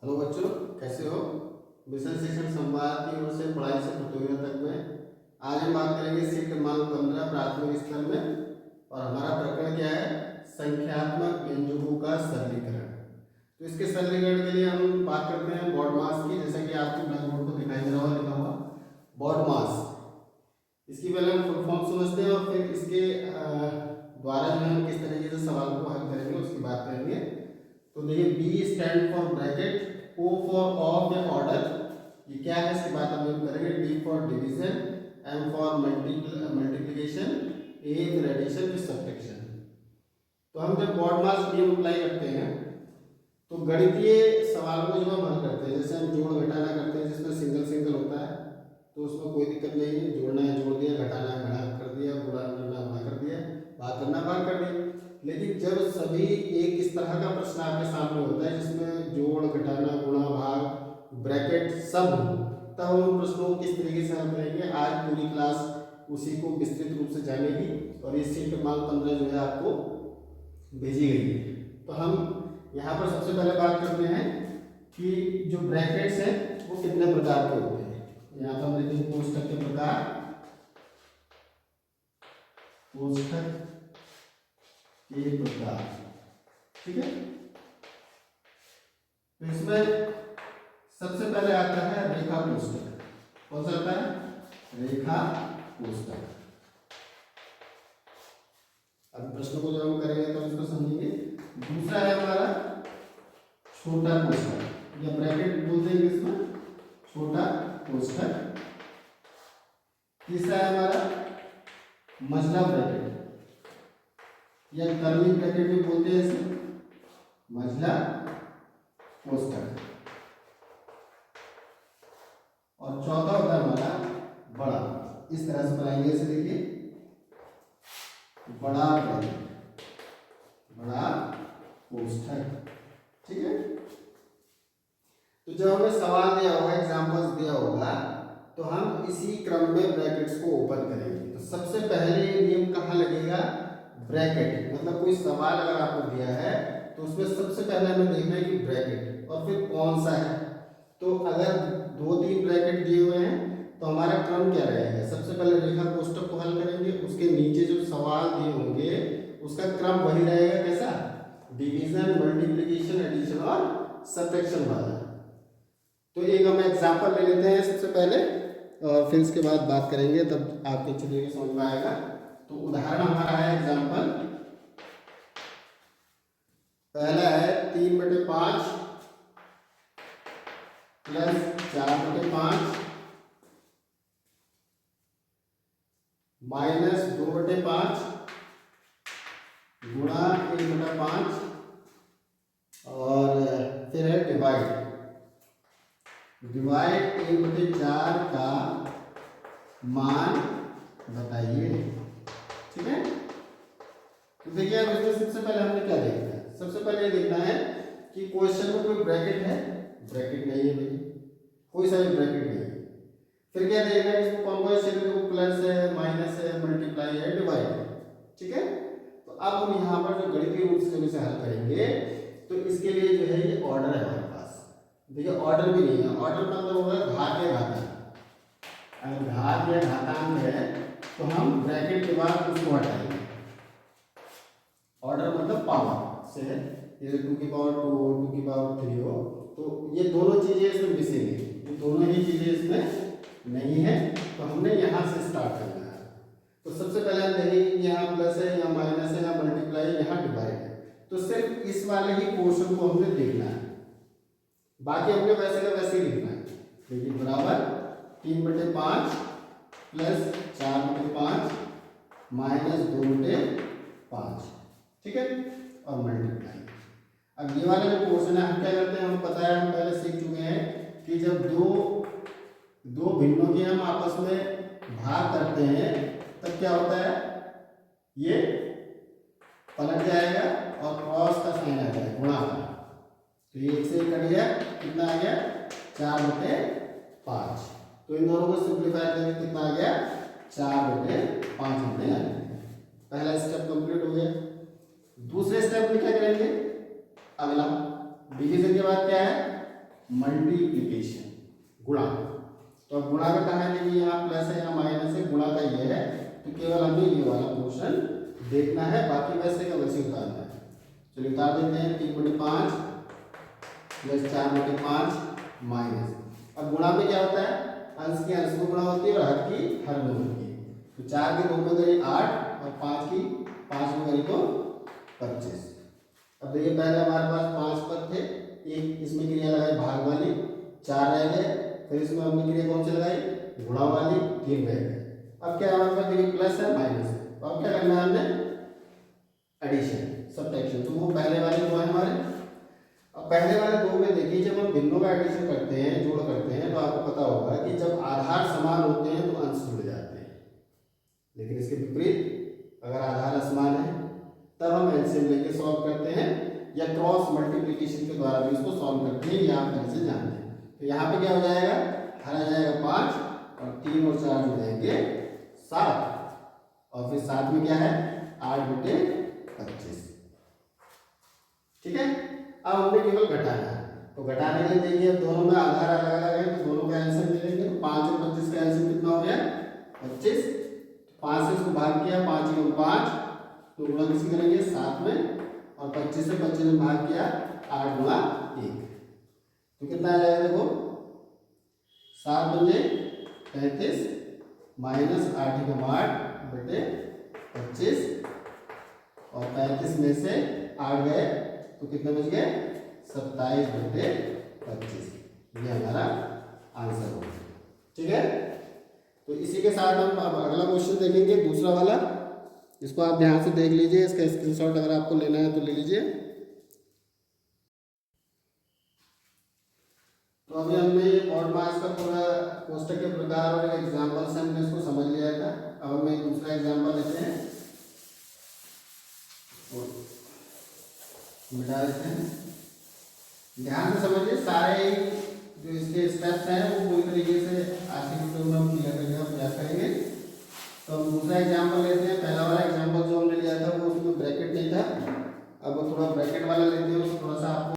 Hello बच्चों, कैसे हो। मिशन शिक्षण संवाद की ओर से पढ़ाई से प्रतियोगिता तक में आज हम बात करेंगे सीट क्रमांक 15 प्राथमिक स्तर में। और हमारा प्रकरण क्या है? संख्यात्मक व्यंजकों का सरलीकरण। तो इसके सरलीकरण के लिए हम बात करते हैं बॉड मास की। जैसा कि आपके ब्लैक बोर्ड को दिखाई दे रहा होगा लिखा हुआ बॉड मास। इसकी पहले हम फुल फॉर्म समझते हैं और फिर इसके द्वारा जो है हम किस तरीके से सवाल को हल करेंगे उसकी बात करेंगे। तो देखिए, B stand for bracket, O for of या ऑर्डर, ये क्या है इसकी बात हम करेंगे। D for division, M for multiplication, A फिर एडिशन फिर सब्ट्रैक्शन। तो हम जब बॉड मास नियम अप्लाई करते हैं तो गणितीय सवाल को जब हम हल करते हैं, जैसे हम जोड़ घटाना करते हैं जिसमें सिंगल सिंगल होता है तो उसमें कोई दिक्कत नहीं है। जोड़ना है जोड़ दिया, घटाना है घटा कर दिया, गुणा करना गुणा कर दिया, बात करना बात कर दिया। लेकिन जब सभी एक इस तरह का प्रश्न आपके सामने होता है जिसमें जोड़ घटाना गुणा भाग ब्रैकेट सब हो, तब हम उन प्रश्नों को किस तरीके से हल करेंगे। आज पूरी क्लास उसी को विस्तृत रूप से जानेगी और ये सीट क्रमांक 15 जो है आपको भेजी गई है। तो हम यहाँ पर सबसे पहले बात करते हैं कि जो ब्रैकेट्स हैं वो कितने प्रकार के होते हैं। यहाँ पर हम देखेंगे कोष्ठक के प्रकार, कोष्ठक के प्रकार, ठीक है। तो इसमें सबसे पहले आता है रेखा कोष्ठक। कौन सा आता है? रेखा कोष्ठक। अब प्रश्न को जब हम करेंगे तो इसको समझेंगे। दूसरा है हमारा छोटा कोष्ठक या ब्रैकेट बोलते हैं इसमें, छोटा कोष्ठक। तीसरा है हमारा मझला ब्रैकेट या कर्ली ब्रैकेट भी बोलते हैं इसे, मझला कोष्ठक। और चौथा होता है हमारा बड़ा। इस तरह से बनाएंगे इसे, देखिए बड़ा ब्रैकेट, बड़ा कोष्ठक, ठीक है। तो जब हमें सवाल दिया होगा, एग्जांपल्स दिया होगा, तो हम इसी क्रम में ब्रैकेट्स को ओपन करेंगे। तो सबसे पहले नियम कहाँ लगेगा? ब्रैकेट। मतलब कोई सवाल अगर आपको दिया है तो उसमें सबसे पहले हमें देखना है कि ब्रैकेट और फिर कौन सा है। तो अगर 2-3 ब्रैकेट दिए हुए हैं तो हमारा क्रम क्या रहेगा? सबसे पहले रेखा कोष्ठक को हल करेंगे, उसके नीचे जो सवाल दिए होंगे उसका क्रम वही रहेगा, कैसा? डिवीजन, मल्टीप्लिकेशन, एडिशन और सब्ट्रैक्शन वाला। तो एक हम एग्जांपल ले लेते हैं सबसे पहले और फिर इसके बाद बात करेंगे, तब आपके चलिए समझ में आएगा। तो उदाहरण हमारा है एग्जांपल, पहला है 3/5 प्लस 4/5 माइनस 2/5 गुणा 1/5 और फिर है डिवाइड। डिवाइड 1/4 का मान बताइए, ठीक है। तो देखिए अब इसमें सबसे पहले हमने क्या देखना है? सबसे पहले ये देखना है कि क्वेश्चन में कोई ब्रैकेट है? ब्रैकेट नहीं है भाई, कोई सा भी ब्रैकेट नहीं है। फिर क्या देखना है? इसको कौन कौन से प्लस है, माइनस है, मल्टीप्लाई है, डिवाइड है, ठीक है। तो अब हम यहाँ पर जो गणितीय रूप से इसे हल करेंगे तो इसके लिए जो है ये ऑर्डर है हमारे पास। देखिए ऑर्डर भी नहीं है। ऑर्डर मतलब होगा घात या घातांक। अगर घात या घातांक है तो हम ब्रैकेट के बाद उसको हटाएंगे। ऑर्डर मतलब पावर से है, जैसे 2 की पावर 2 हो, 2 की पावर 3 हो, तो ये दोनों चीजें इसमें मिसिंग है, ये दोनों ही चीजें इसमें नहीं है। तो हमने यहाँ से स्टार्ट करना है। तो सबसे पहले हम देखेंगे कि यहाँ प्लस है, यहाँ माइनस है, यहाँ मल्टीप्लाई है, यहाँ डिवाइड है। तो सिर्फ इस वाले ही पोर्शन को हमने देखना है, बाकी हमने वैसे का वैसे ही लिखना है। देखिए बराबर 3/5 प्लस 4/5 माइनस 2/5, ठीक है, और मल्टीप्लाई। अब ये वाला जो पोर्शन है हम क्या करते हैं? हम पता है, हम पहले सीख चुके हैं कि जब दो भिन्नों के हम आपस में भाग करते हैं तब क्या होता है? ये पलट जाएगा और क्रॉस का साइन आ जाएगा, गुणा का। तो ये 1 से कट गया, कितना आ गया? 4/5। तो इन दोनों को सिंप्लीफाई करके कितना आ गया? 4/5 हमने आ गया। पहला स्टेप कंप्लीट हो गया। दूसरे स्टेप में क्या करेंगे? अगला डिवीजन के बाद क्या है? मल्टीप्लीकेशन, गुणा। तो अब गुणा का कहा है कि यहाँ प्लस है या माइनस है, गुणा का ये है, तो केवल हमें ये वाला पोर्शन देखना है, बाकी वैसे का वैसे उतारना है। चलिए उतार देते हैं, 3/5 प्लस 4/5 माइनस। अब गुणा में क्या होता है, अंश की अंश में गुणा होती है और हर की हर में होती है। तो 4 के 2 में करी 8 और 5 की 5 में करी तो 25। अब देखिए पहले हमारे पास 5 पद थे, एक इसमें क्रिया लगाई भाग वाली, 4 रह गए, फिर इसमें हमने क्रिया कौन सी लगाई, गुणा वाली, 3 रह गए। अब क्या हमारे पास देखिए प्लस है माइनस है, तो अब क्या करना है हमने, एडिशन सब्ट्रैक्शन। तो वो पहले वाले दो है हमारे। अब पहले वाले दो में देखिए जब हम भिन्नों का एडिशन करते हैं, जोड़ करते हैं, तो आपको पता होगा कि जब आधार समान होते हैं तो अंश जुड़ जाते हैं, लेकिन इसके विपरीत अगर आधार असमान है तब हम एलसीएम लेके सॉल्व करते हैं या क्रॉस मल्टीप्लिकेशन के द्वारा भी इसको सॉल्व करते हैं, ये आप पहले से जानते हैं। तो यहाँ पे क्या हो जाएगा, हर आ जाएगा 5 और 3 और 4 हो जाएंगे 7, और फिर 7 में क्या है 8/25। ठीक है। अब हमने केवल घटाना है, तो घटाने के लिए देखिए अब दोनों में आधार अलग अलग है, तो दोनों का आंसर मिलेंगे। तो 5 और 25 का आंसर कितना हो गया 25। 5 से इसको भाग किया, 5 × 5, तो गुणा किसकी करेंगे 7 में, और 25 से 25 में भाग किया 8 × 1, तो कितना आ जाएगा देखो 7 × 35 माइनस 8 × 8/25, और 35 में से 8 गए तो कितने बच गए 27/25। ये हमारा आंसर होगा। ठीक है। तो इसी के साथ हम अब अगला क्वेश्चन देखेंगे, दूसरा वाला। इसको आप ध्यान से देख लीजिए, इसका स्क्रीनशॉट अगर आपको लेना है तो ले लीजिए। तो अभी हमने ये बॉड मास का पूरा कोष्टक के प्रकार और एग्जाम्पल से हमने इसको समझ लिया था। अब हम एक दूसरा एग्जाम्पल लेते हैं, मिटा देते हैं। ध्यान से समझिए, सारे जो इसके स्टेप्स हैं वो पूरी तरीके से आज के वीडियो में हम क्लियर करने का प्रयास करेंगे। तो हम दूसरा एग्जाम्पल लेते हैं। पहला वाला एग्जाम्पल जो हमने लिया था वो उसमें ब्रैकेट नहीं था, अब वो थोड़ा ब्रैकेट वाला लेते हैं, उसको थोड़ा सा आपको।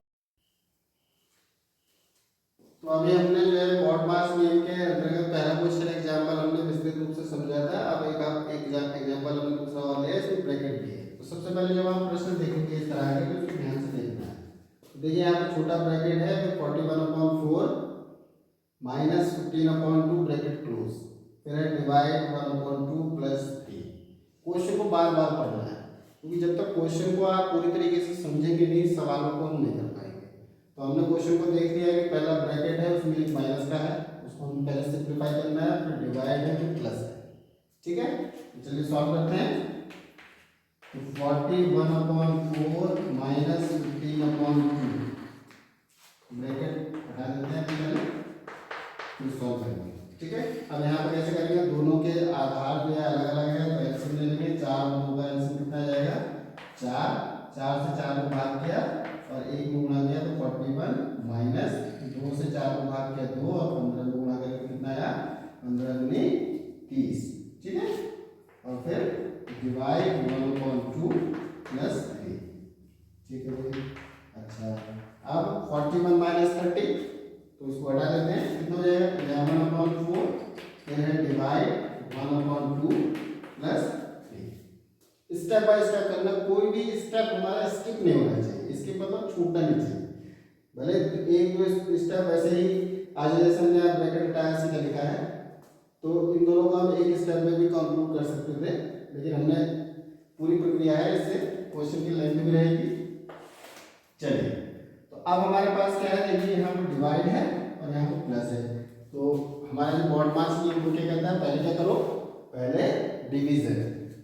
तो अभी हमने जो है बॉड मास नियम के अंतर्गत पहला क्वेश्चन एग्जाम्पल हमने विस्तृत रूप से समझा था। अब एक एग्जाम्पल हमने दूसरा वाला लिया, इसमें ब्रैकेट भी है। तो सबसे पहले जब आप प्रश्न देखेंगे इस तरह के, तो उसको ध्यान से देखना है। तो देखिए यहाँ पे छोटा ब्रैकेट है, तो 41/4 माइनस 15/2 ब्रैकेट क्लोज, फिर है डिवाइड 1/2 प्लस 3। क्वेश्चन को बार बार पढ़ना है, क्योंकि जब तक क्वेश्चन को आप पूरी तरीके से समझेंगे नहीं, सवालों को हम नहीं कर पाएंगे। तो हमने क्वेश्चन को देख लिया कि पहला ब्रैकेट है, उसमें एक माइनस का है, उसको हम पहले सिंप्लीफाई करना है, फिर डिवाइड है, फिर प्लस है। ठीक है। चलिए सॉल्व करते हैं। तो 41/4 माइनस 15/2 ब्रैकेट हटा देते हैं पहले, फिर सॉल्व करेंगे। ठीक है। अब यहाँ पर कैसे करेंगे, दोनों के आधार जो है अलग अलग है, तो एलसीएम ले लेंगे। 4 और 2 का एलसीएम कितना आ जाएगा 4, 4 से 4 को भाग किया और 1 में गुणा किया तो 41, माइनस 2 से 4 को भाग किया 2 और 15 को गुणा करके कितना आया 15 दूनी 30। ठीक है। और फिर डिवाइड 1/2 प्लस 3। ठीक है। अच्छा, अब 41 माइनस 30, तो इसको हटा देते हैं, कितना हो जाएगा 11/4, फिर है divide 1/2 plus 3। Step by step करना, कोई भी स्टेप हमारा स्किप नहीं होना चाहिए, इसके मतलब छूटना नहीं चाहिए। भले एक दो स्टेप ऐसे ही आज जैसे हमने ब्रैकेट हटाया सीधा लिखा है, तो इन दोनों को हम एक स्टेप में भी कंक्लूड कर सकते थे, लेकिन हमने पूरी प्रक्रिया है, इससे क्वेश्चन की लेंथ भी रहेगी। चलिए, तो अब हमारे पास क्या है, देखिए यहाँ पर डिवाइड है और यहाँ पर प्लस है। तो हमारा जो बॉड मास नियम क्या कहता है, पहले क्या करो, पहले डिवीजन।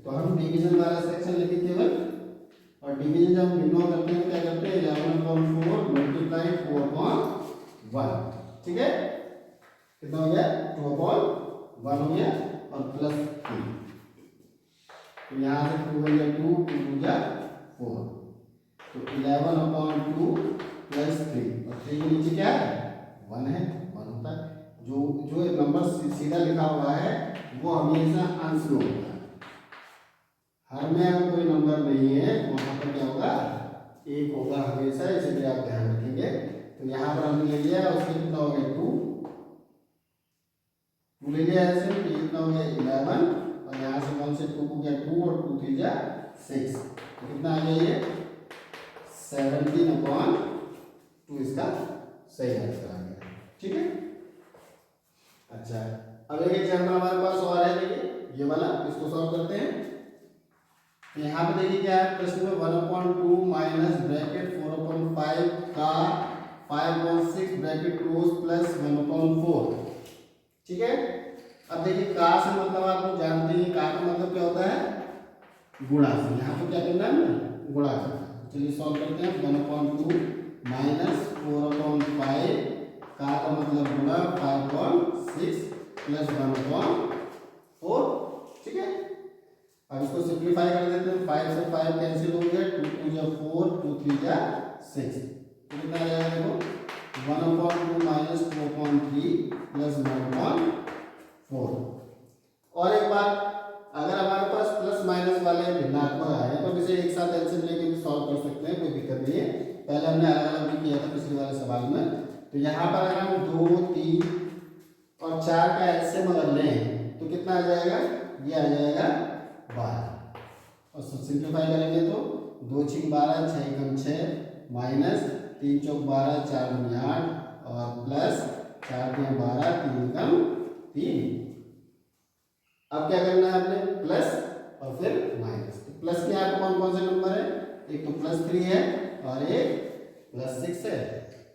तो हम डिवीजन वाला सेक्शन लेके केवल, और डिवीजन जब हम भिन्न करते हैं क्या करते हैं 11/4 मल्टीप्लाई 4/1। ठीक है। कितना हो गया 2/1 हो गया और प्लस 3। तो यहाँ से 2 हो गया 2, 2 हो गया 4, तो 11/2 प्लस 3, और 3 के नीचे क्या है 1 है, 1 होता है। जो नंबर सीधा लिखा हुआ है वो हमेशा अंश में होता है, हर में अगर कोई नंबर नहीं है वहां पर क्या होगा 1 होगा हमेशा, इसलिए आप ध्यान रखेंगे। तो यहाँ पर हमने ले लिया, उसके कितना हो गया 2 ले लिया ऐसे, तो ये कितना हो गया 11, और यहाँ से 1 से 2 को गया 2 और 2 3 जा 6, तो कितना आ गया ये 17/2 इसका सही आंसर आ गया। ठीक है। अच्छा, अब एक एग्जाम्पल हमारे पास और है, देखिए ये वाला, इसको सॉल्व करते हैं। यहाँ पे देखिए क्या है प्रश्न में 1/2 माइनस ब्रैकेट 4/5 का 5/6 ब्रैकेट क्लोज प्लस 1/4। ठीक है। अब देखिए का से मतलब आप लोग जानते हैं, का का मतलब क्या होता है गुणा से, यहाँ पे क्या करना है ना गुणा करना है। चलिए सॉल्व करते हैं। 1/2 माइनस 4/5 का मतलब गुणा 5/6 प्लस 1/4। ठीक है। अब इसको सिंप्लीफाई कर देते हैं, 5 से 5 कैंसिल हो गया, 2 2 जा 4, 2 3 जा 6, तो कितना आ जाएगा देखो 1/2 माइनस 4/3 प्लस 1/4। और एक बात, अगर हमारे पास प्लस माइनस वाले भिन्नात्मक आए तो इसे एक साथ एलसीएम लेके भी सॉल्व कर सकते हैं, कोई दिक्कत नहीं है। पहले हमने अलग अलग भी किया था पिछले वाले सवाल में। तो यहाँ पर अगर हम 2 3 और 4 का एलसीएम अगर लें तो कितना आ जाएगा, ये आ जाएगा 12, और सिंप्लीफाई करेंगे तो 2 6 12, 6 कम 6 माइनस 3 चौक 12, 4 दूनी 8 और प्लस 4 3 12, 3 कम 3। अब क्या करना है आपने प्लस और फिर माइनस। तो प्लस के आपको कौन कौन से नंबर है, एक तो +3 है और एक +6 है,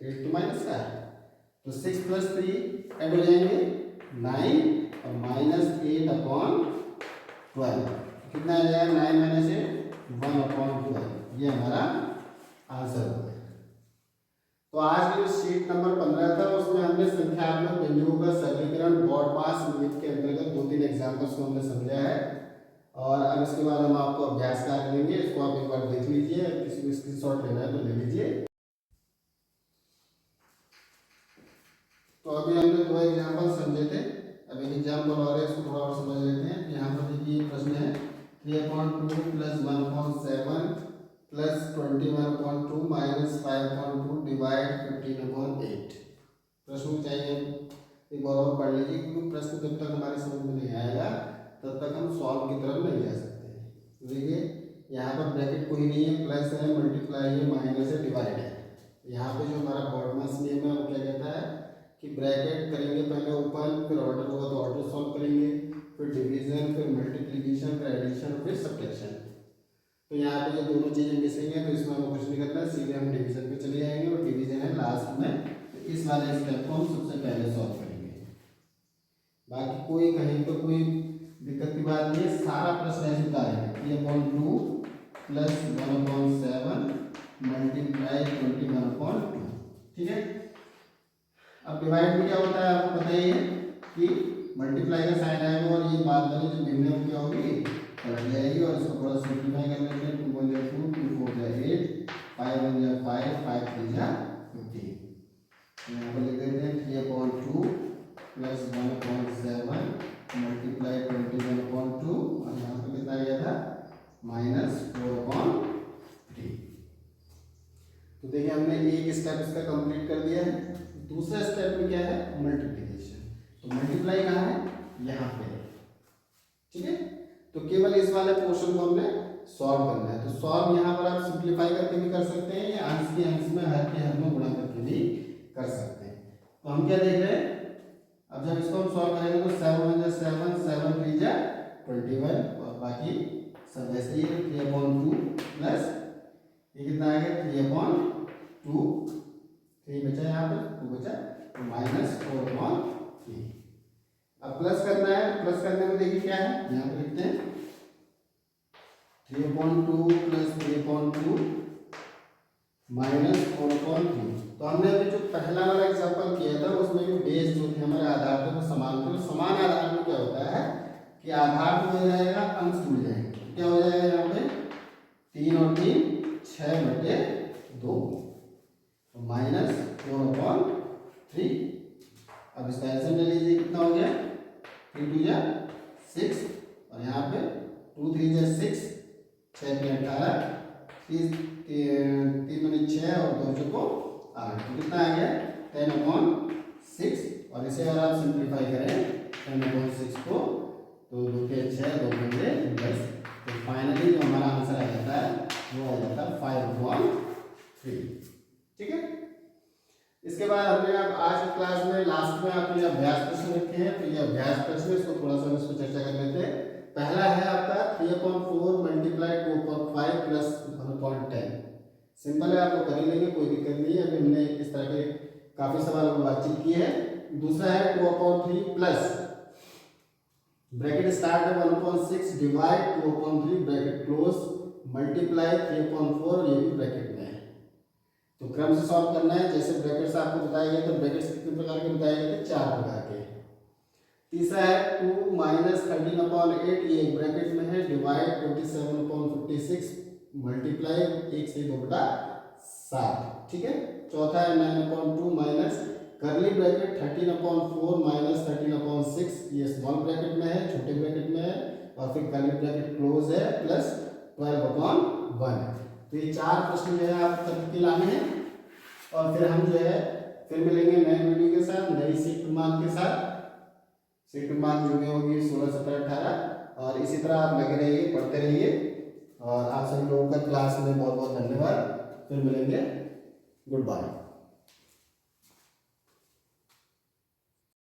8 तो माइनस का है, तो 6 + 3 ऐड हो जाएंगे 9 और -8/12, कितना आ जाएगा 9 - 8 1/12, ये हमारा आंसर हो गया। तो आज की जो शीट नंबर 15 था उसमें हमने संख्यात्मक व्यंजकों का सरलीकरण BODMAS नियम के अंतर्गत 2-3 एग्जाम्पल्स को हमने समझा है, और अब इसके बाद हम आपको अभ्यास कार्य देंगे, इसको आप एक बार देख लीजिए, किसी को स्क्रीनशॉट लेना है तो ले लीजिए। तो अभी हमने 2 एग्जाम्पल समझे थे, अब एक एग्जाम्पल और है, इसको थोड़ा और समझ लेते हैं। यहाँ पर देखिए प्रश्न है 3/2 प्लस 1/7 प्लस 21/2 माइनस 5/2 डिवाइड 15/8। प्रश्न को चाहिए एक बार और पढ़ लीजिए, क्योंकि प्रश्न जब तक हमारे समझ में नहीं आएगा तब तक हम सॉल्व की तरफ नहीं जा सकते। देखिए यहाँ पर ब्रैकेट कोई नहीं है, प्लस है, मल्टीप्लाई है, माइनस है, डिवाइड है। यहाँ पे जो हमारा BODMAS नियम है वो क्या कहता है कि ब्रैकेट करेंगे पहले ओपन, फिर ऑर्डर होगा तो ऑर्डर सॉल्व करेंगे, फिर डिवीजन, फिर मल्टीप्लिकेशन, फिर एडिशन, फिर सब्ट्रैक्शन। तो यहाँ पे ये दोनों चीजें मिसिंग है, तो इसमें हमें कुछ नहीं करना है, सीधे हम डिवीजन पे चले जाएंगे, और डिवीजन है लास्ट में, तो इस वाले स्टेप को हम सबसे पहले सॉल्व करेंगे। बाकी कोई कहीं पे कोई दिक्कत की बात नहीं है, सारा प्रश्न ऐसे उतारेंगे 3/2 प्लस 1/7 मल्टीप्लाई 21/2। ठीक है। अब डिवाइड में क्या होता है आपको पता ही है कि मल्टीप्लाई का साइन आएगा और ये बाद वाली जो भिन्न है क्या होगी पलट जाएगी, और इसको थोड़ा सिंप्लीफाई कर लेते हैं। 2 1 जा 2, 2 4 जा 8, 5 1 जा 5, 5 3 जा 15। यहाँ पर लिख देते हैं 3/2 प्लस 1/7 मल्टीप्लाई 21/2, और यहाँ पर कितना गया था -4/3। तो देखिए हमने एक स्टेप इसका कंप्लीट कर दिया है। दूसरा स्टेप में क्या है मल्टीप्लिकेशन, तो मल्टीप्लाई कहाँ है यहाँ पे। ठीक है। तो केवल इस वाले पोर्शन को हमने सॉल्व करना है, तो सॉल्व यहाँ पर आप सिंप्लीफाई करके भी कर सकते हैं, या अंश के अंश में हर के हर में गुणा करके भी कर सकते हैं। तो हम क्या देख रहे हैं, अब जब इसको हम सॉल्व करेंगे तो 7 1 जा 7, 7 3 जा 21, और बाकी सब वैसे ही 3/2 प्लस ये कितना आ गया 3/2, 3 बचा यहाँ पर, 2 बचा, तो -4/3। अब प्लस करना है, प्लस करने में देखिए क्या है, यहाँ पर लिखते हैं 3/2 प्लस 3/2 -4/3। तो हमने अभी जो पहला वाला एग्जाम्पल किया था उसमें जो बेस जो थे हमारे आधार थे वो समान थे। समान आधार में क्या होता है कि आधार तो हो जाएगा, अंश जुड़ जाएंगे, क्या हो जाएगा यहाँ पे 3 और 3 6/2, -4/3। अब इसका एलसीएम ले लीजिए, कितना हो गया 3 2 जा 6, और यहाँ पे 2 3 जा 6, 6 3 18, 3 3 6 और 2 चौको 8, तो कितना आ गया 10/6, और इसे अगर आप सिंप्लीफाई करें 10/6 को, तो 2 के 6, 2 पंजे 10, तो फाइनली जो हमारा आंसर आ जाता है वो आ जाता है 5/3। ठीक है। इसके बाद हमने अब आज की क्लास में लास्ट में आपके लिए अभ्यास प्रश्न रखे हैं, तो ये अभ्यास प्रश्न इसको थोड़ा सा इस पर चर्चा कर लेते हैं। पहला है आपका 3/4 मल्टीप्लाई 2/5 प्लस 1/10। सिंपल है, आप लोग कर ही लेंगे, कोई दिक्कत नहीं है। अभी हमने इस तरह के काफी सवाल पर बातचीत की है। दूसरा है 2/3 प्लस ब्रैकेट स्टार्ट है 1/6 डिवाइड 2/3 ब्रैकेट क्लोज मल्टीप्लाई 3/4, ये भी ब्रैकेट में है। तो क्रम से सॉल्व करना है। जैसे ब्रैकेट्स आपको बताया गया, तो ब्रैकेट्स कितने प्रकार के बताए गए थे? 4 प्रकार के। तीसरा है 2 - 13/8, ये एक ब्रैकेट में है, डिवाइड 27/56 मल्टीप्लाई 1 से 2/7। ठीक है। चौथा है 9/2 माइनस करली ब्रैकेट 13/4 माइनस 13/6, ये स्मॉल ब्रैकेट में है, छोटे ब्रैकेट में है, और फिर करली ब्रैकेट क्लोज है प्लस 12/1। तो ये 4 प्रश्न जो है आप करके के लाने हैं, और फिर हम जो है फिर मिलेंगे नए वीडियो के साथ, नई सीख क्रमांक के साथ। सीख क्रमांक जो भी होगी 16, 17, 18, और इसी तरह आप लगे रहिए, पढ़ते रहिए। और आप सभी लोगों का क्लास में बहुत बहुत धन्यवाद। फिर मिलेंगे। Good bye.